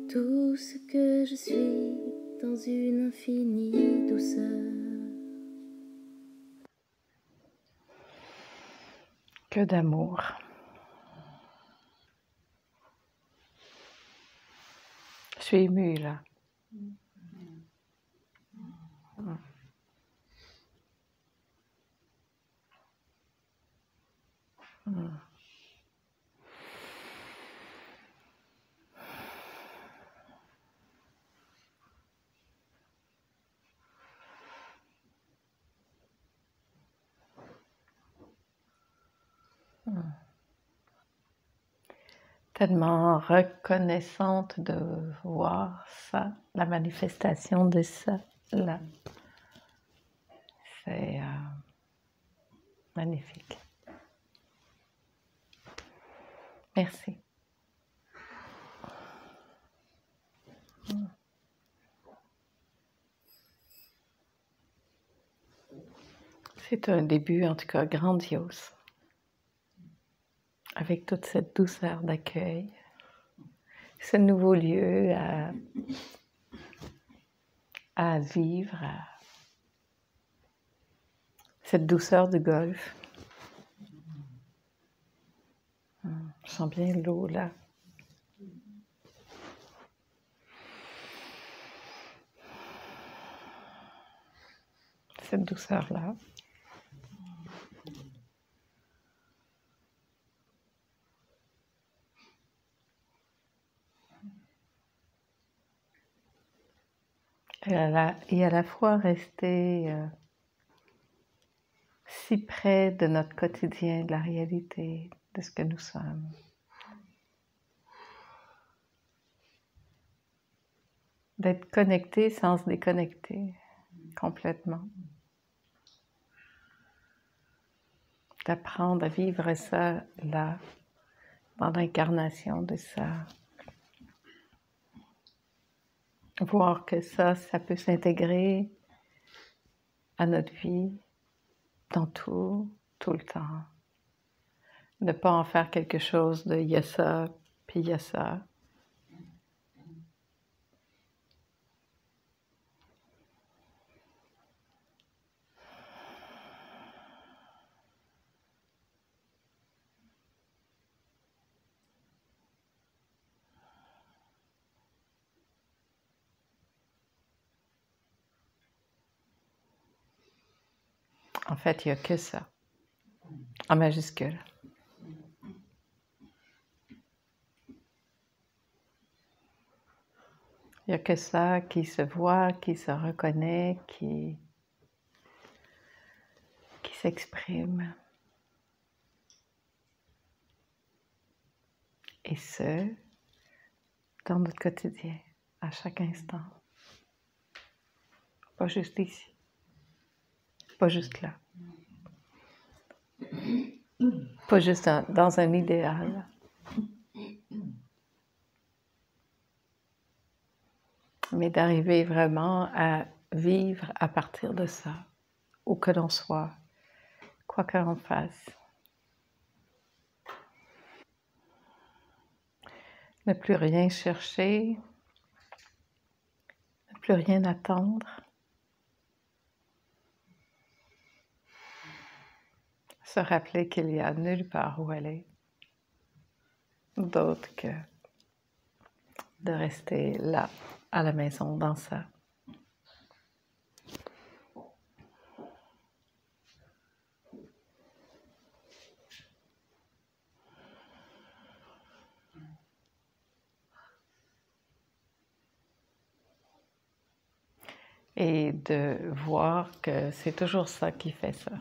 tout ce que je suis dans une infinie douceur. Que d'amour. Je suis émue là. Tellement reconnaissante de voir ça, la manifestation de ça là. C'est magnifique. Merci. C'est un début en tout cas grandiose, avec toute cette douceur d'accueil, ce nouveau lieu à vivre, cette douceur du golfe. Je sens bien l'eau là. Cette douceur-là. Et à la fois rester si près de notre quotidien, de la réalité, de ce que nous sommes. D'être connecté sans se déconnecter complètement. D'apprendre à vivre ça là, dans l'incarnation de ça. Voir que ça peut s'intégrer à notre vie, dans tout le temps. Ne pas en faire quelque chose de il y a ça, puis il y a ça. En fait, il n'y a que ça, en majuscule. Il n'y a que ça qui se voit, qui se reconnaît, qui s'exprime. Et ce, dans notre quotidien, à chaque instant. Pas juste ici, pas juste là. Pas juste dans un idéal. Mais d'arriver vraiment à vivre à partir de ça, où que l'on soit, quoi que l'on fasse. Ne plus rien chercher, ne plus rien attendre. Se rappeler qu'il n'y a nulle part où aller, d'autre que de rester là, à la maison, dans ça. Et de voir que c'est toujours ça qui fait ça.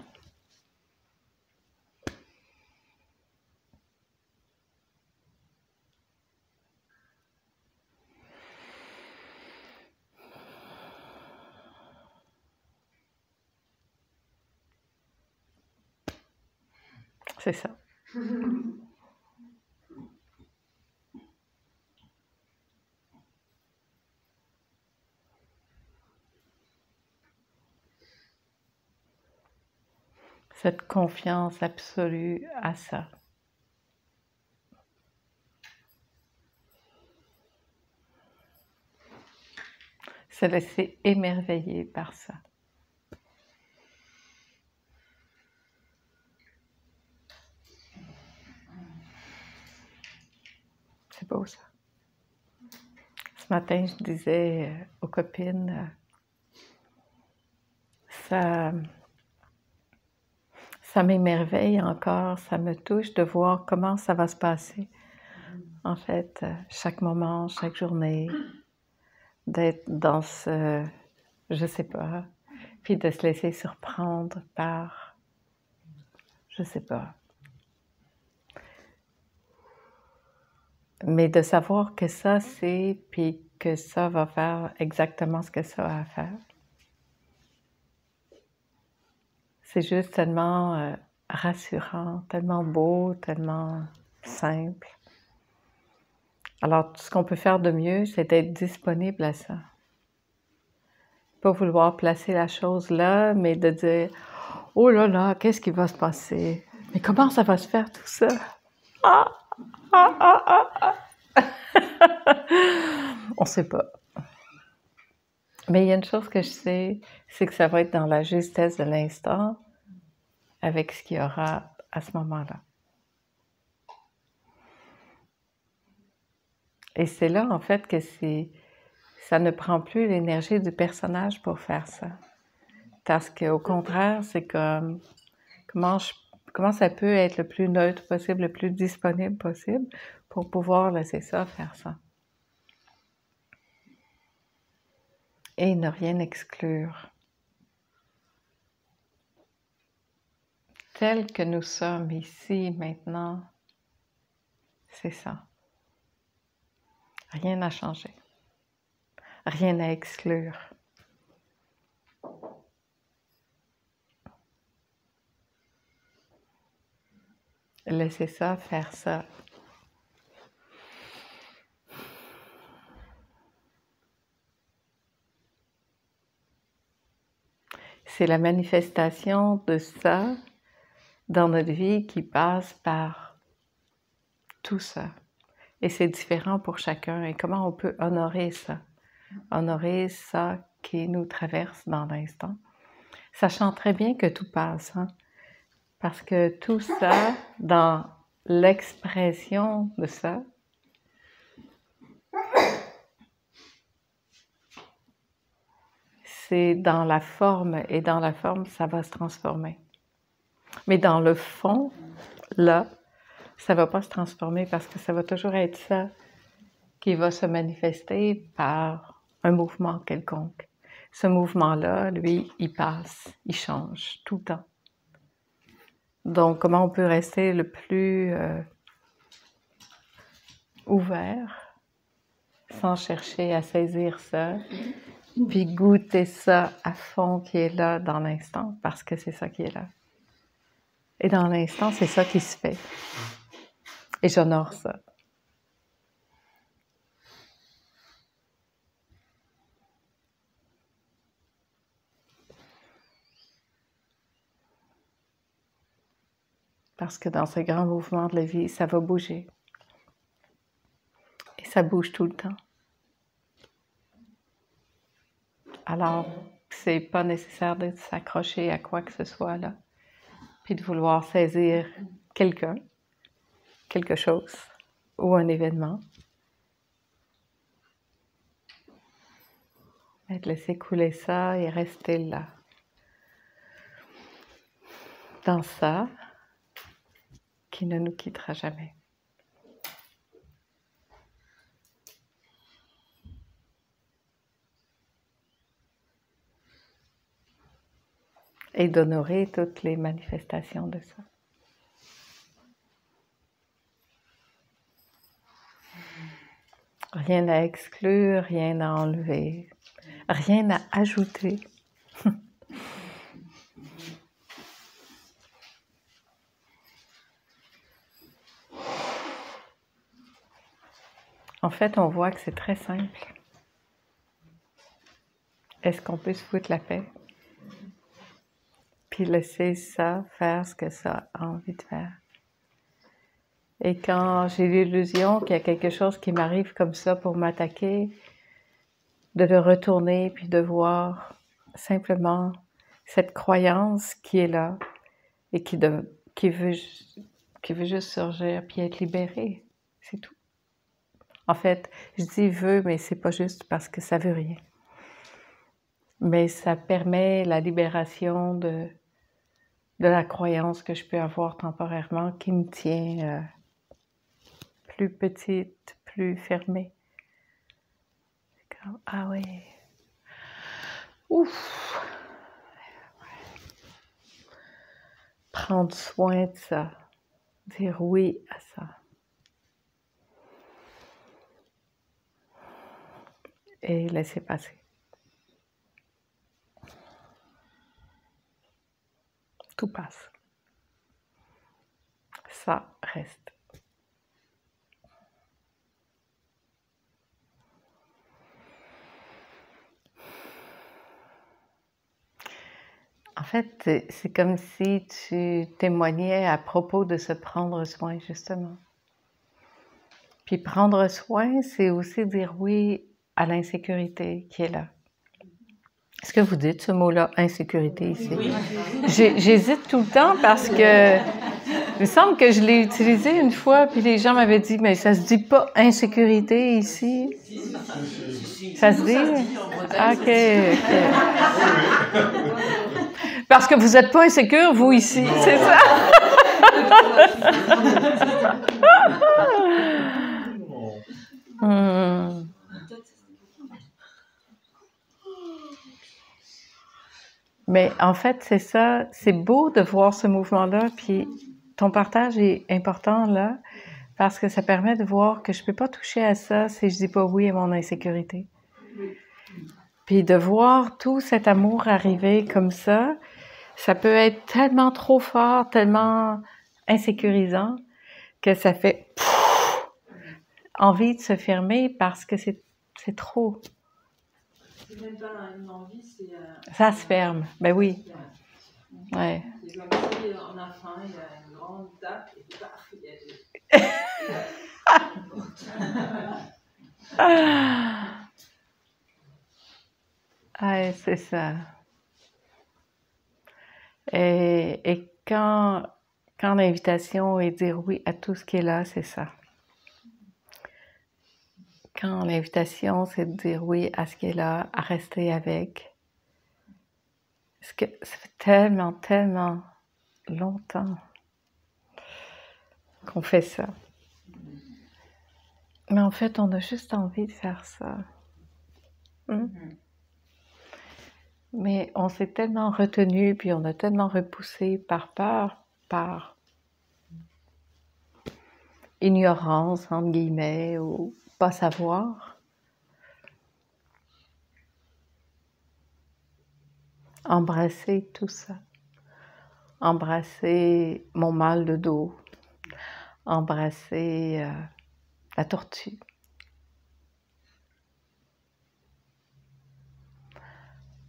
C'est ça. Cette confiance absolue à ça. Se laisser émerveiller par ça. C'est beau ça. Ce matin, je disais aux copines, ça m'émerveille encore, ça me touche de voir comment ça va se passer. En fait, chaque moment, chaque journée, d'être dans ce, je sais pas, puis de se laisser surprendre par, je sais pas. Mais de savoir que ça c'est, puis que ça va faire exactement ce que ça a à faire. C'est juste tellement rassurant, tellement beau, tellement simple. Alors, tout ce qu'on peut faire de mieux, c'est d'être disponible à ça. Pas vouloir placer la chose là, mais de dire « Oh là là, qu'est-ce qui va se passer? Mais comment ça va se faire tout ça? » On ne sait pas. Mais il y a une chose que je sais, c'est que ça va être dans la justesse de l'instant avec ce qu'il y aura à ce moment-là. Et c'est là, en fait, que ça ne prend plus l'énergie du personnage pour faire ça. Parce qu'au contraire, c'est comme comment ça peut être le plus neutre possible, le plus disponible possible pour pouvoir laisser ça faire ça. Et ne rien exclure. Tel que nous sommes ici, maintenant, c'est ça. Rien à changer. Rien à exclure. Laissez ça faire ça. C'est la manifestation de ça dans notre vie qui passe par tout ça. Et c'est différent pour chacun. Et comment on peut honorer ça? Honorer ça qui nous traverse dans l'instant. Sachant très bien que tout passe, hein? Parce que tout ça, dans l'expression de ça, c'est dans la forme, et dans la forme, ça va se transformer. Mais dans le fond, là, ça ne va pas se transformer parce que ça va toujours être ça qui va se manifester par un mouvement quelconque. Ce mouvement-là, lui, il passe, il change tout le temps. Donc, comment on peut rester le plus ouvert sans chercher à saisir ça, puis goûter ça à fond qui est là dans l'instant, parce que c'est ça qui est là. Et dans l'instant, c'est ça qui se fait. Et j'honore ça. Parce que dans ce grand mouvement de la vie, ça va bouger. Et ça bouge tout le temps. Alors, c'est pas nécessaire de s'accrocher à quoi que ce soit là, puis de vouloir saisir quelqu'un, quelque chose, ou un événement. Et de laisser couler ça et rester là. Dans ça, qui ne nous quittera jamais. Et d'honorer toutes les manifestations de ça. Rien à exclure, rien à enlever, rien à ajouter. En fait, on voit que c'est très simple. Est-ce qu'on peut se foutre la paix? Puis laisser ça faire ce que ça a envie de faire. Et quand j'ai l'illusion qu'il y a quelque chose qui m'arrive comme ça pour m'attaquer, de le retourner puis de voir simplement cette croyance qui est là et qui veut juste surgir puis être libérée. C'est tout. En fait, je dis veut, mais c'est pas juste parce que ça veut rien. Mais ça permet la libération de la croyance que je peux avoir temporairement qui me tient plus petite, plus fermée. Comme, ah oui. Ouf! Prendre soin de ça. Dire oui à ça. Et laisser passer. Tout passe. Ça reste. En fait, c'est comme si tu témoignais à propos de se prendre soin, justement. Puis prendre soin, c'est aussi dire oui à l'insécurité qui est là. Est-ce que vous dites ce mot-là, insécurité, ici? Oui. J'hésite tout le temps parce que il me semble que je l'ai utilisé une fois, puis les gens m'avaient dit, mais ça se dit pas insécurité ici. Ça se dit? OK. Parce que vous n'êtes pas insécure, vous, ici, c'est ça? Mais en fait, c'est ça, c'est beau de voir ce mouvement-là, puis ton partage est important là, parce que ça permet de voir que je peux pas toucher à ça si je dis pas oui à mon insécurité. Puis de voir tout cet amour arriver comme ça peut être tellement trop fort, tellement insécurisant, que ça fait envie de se fermer parce que c'est trop. C'est même pas une envie, c'est... ça se ferme, ben oui. Ouais. C'est comme si on a faim, il y a une grande tape et paf, il y a c'est ça. Et quand l'invitation est de dire oui à tout ce qui est là, c'est ça. Quand l'invitation, c'est de dire oui à ce qui est là, à rester avec. Parce que ça fait tellement, tellement longtemps qu'on fait ça. Mais en fait, on a juste envie de faire ça. Mais on s'est tellement retenu, puis on a tellement repoussé par peur, par ignorance, entre guillemets, ou pas savoir. Embrasser tout ça. Embrasser mon mal de dos. Embrasser la tortue.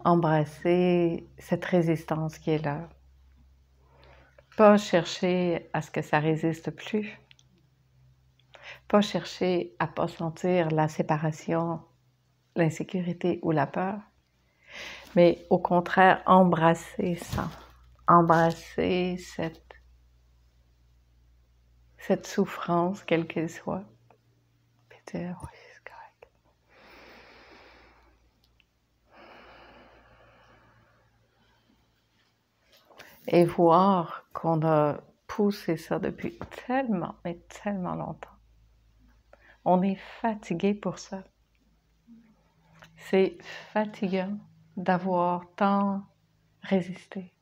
Embrasser cette résistance qui est là. Pas chercher à ce que ça résiste plus. Pas chercher à pas sentir la séparation, l'insécurité ou la peur. Mais au contraire, embrasser ça. Embrasser cette souffrance, quelle qu'elle soit. Puis dire, oui, c'est correct. Et voir qu'on a poussé ça depuis tellement, mais tellement longtemps. On est fatigué pour ça. C'est fatigant d'avoir tant résisté.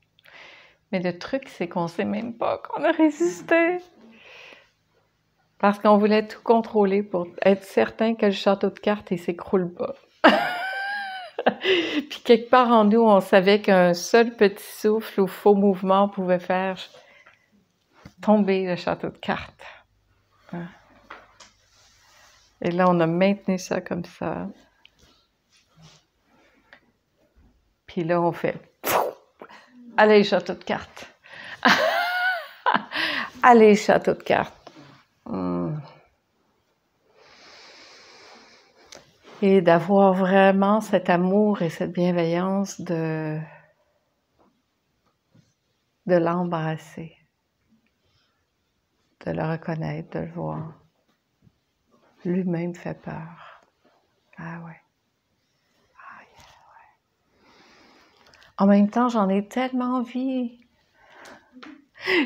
Mais le truc, c'est qu'on ne sait même pas qu'on a résisté. Parce qu'on voulait tout contrôler pour être certain que le château de cartes, il s'écroule pas. Puis quelque part en nous, on savait qu'un seul petit souffle ou faux mouvement pouvait faire tomber le château de cartes. Et là, on a maintenu ça comme ça. Puis là, on fait « Allez, château de cartes! » Allez, château de cartes! Et d'avoir vraiment cet amour et cette bienveillance de l'embrasser, de le reconnaître, de le voir. Lui-même fait peur. Ah ouais. Ah yeah, ouais. En même temps, j'en ai tellement envie.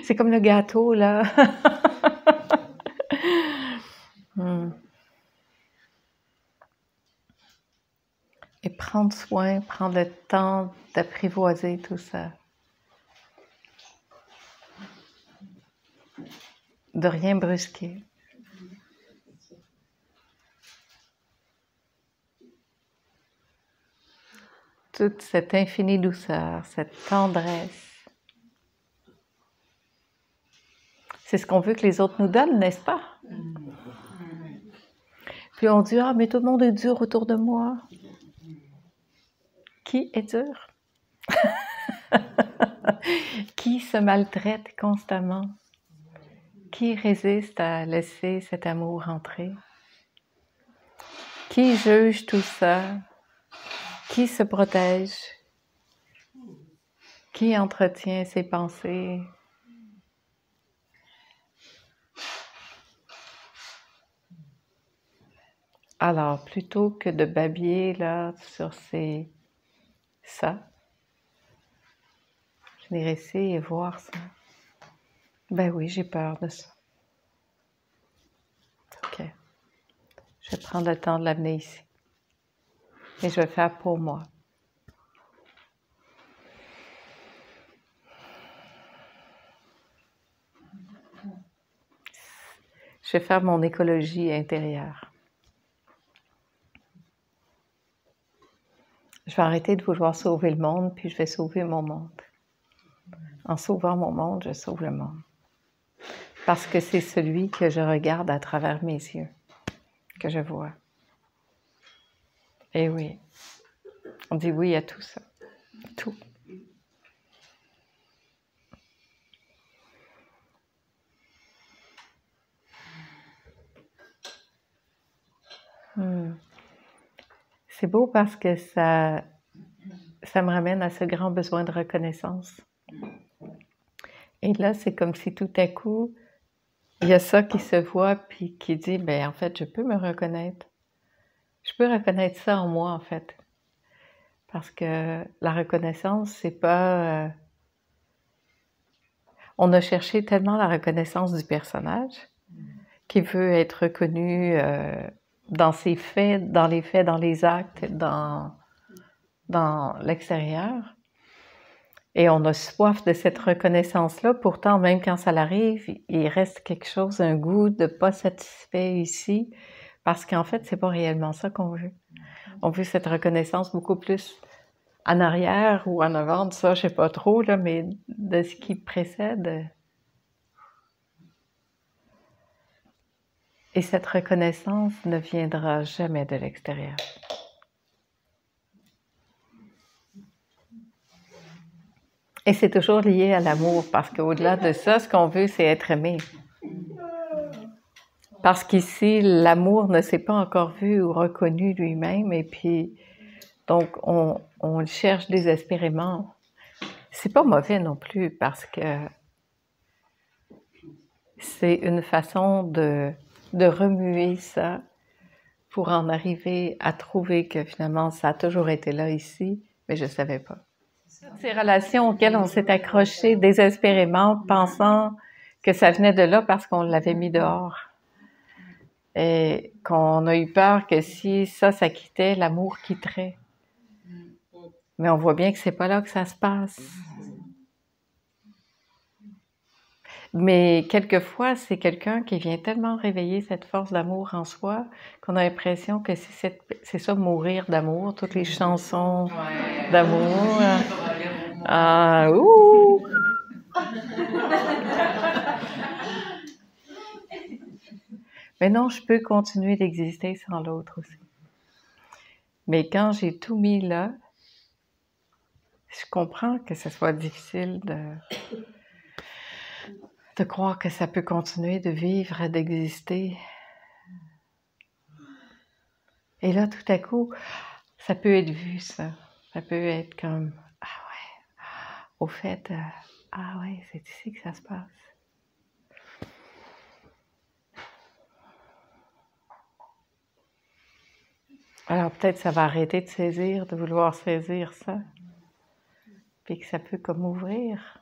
C'est comme le gâteau, là. Et prendre soin, prendre le temps d'apprivoiser tout ça. De rien brusquer. Toute cette infinie douceur, cette tendresse. C'est ce qu'on veut que les autres nous donnent, n'est-ce pas? Puis on dit, ah, mais tout le monde est dur autour de moi. Qui est dur? Qui se maltraite constamment? Qui résiste à laisser cet amour entrer? Qui juge tout ça? Qui se protège? Qui entretient ses pensées? Alors, plutôt que de babiller là sur ça, venir ici et voir ça. Ben oui, j'ai peur de ça. OK. Je vais prendre le temps de l'amener ici. Et je vais le faire pour moi. Je vais faire mon écologie intérieure. Je vais arrêter de vouloir sauver le monde, puis je vais sauver mon monde. En sauvant mon monde, je sauve le monde. Parce que c'est celui que je regarde à travers mes yeux, que je vois. Et oui, on dit oui à tout ça. Tout. C'est beau parce que ça me ramène à ce grand besoin de reconnaissance. Et là, c'est comme si tout à coup, il y a ça qui se voit puis qui dit, ben en fait, je peux me reconnaître. Je peux reconnaître ça en moi, en fait. Parce que la reconnaissance, c'est pas... on a cherché tellement la reconnaissance du personnage qui veut être reconnu dans ses faits, dans les actes, dans l'extérieur. Et on a soif de cette reconnaissance-là. Pourtant, même quand ça l'arrive, il reste quelque chose, un goût de pas satisfait ici, parce qu'en fait, c'est pas réellement ça qu'on veut. On veut cette reconnaissance beaucoup plus en arrière ou en avant, ça, je sais pas trop, là, mais de ce qui précède. Et cette reconnaissance ne viendra jamais de l'extérieur. Et c'est toujours lié à l'amour, parce qu'au-delà de ça, ce qu'on veut, c'est être aimé. Parce qu'ici, l'amour ne s'est pas encore vu ou reconnu lui-même, et puis, donc, on le cherche désespérément. C'est pas mauvais non plus, parce que c'est une façon de remuer ça pour en arriver à trouver que finalement, ça a toujours été là ici, mais je savais pas. Ces relations auxquelles on s'est accroché désespérément, pensant que ça venait de là parce qu'on l'avait mis dehors. Et qu'on a eu peur que si ça quittait, l'amour quitterait. Mais on voit bien que c'est pas là que ça se passe. Mais quelquefois, c'est quelqu'un qui vient tellement réveiller cette force d'amour en soi qu'on a l'impression que c'est ça, mourir d'amour, toutes les chansons d'amour. Ah, ouh! Mais non, je peux continuer d'exister sans l'autre aussi. Mais quand j'ai tout mis là, je comprends que ce soit difficile de croire que ça peut continuer de vivre, d'exister. Et là, tout à coup, ça peut être vu, ça. Ça peut être comme, ah ouais, au fait, ah ouais, c'est ici que ça se passe. Alors peut-être ça va arrêter de saisir, de vouloir saisir ça. Puis que ça peut comme ouvrir.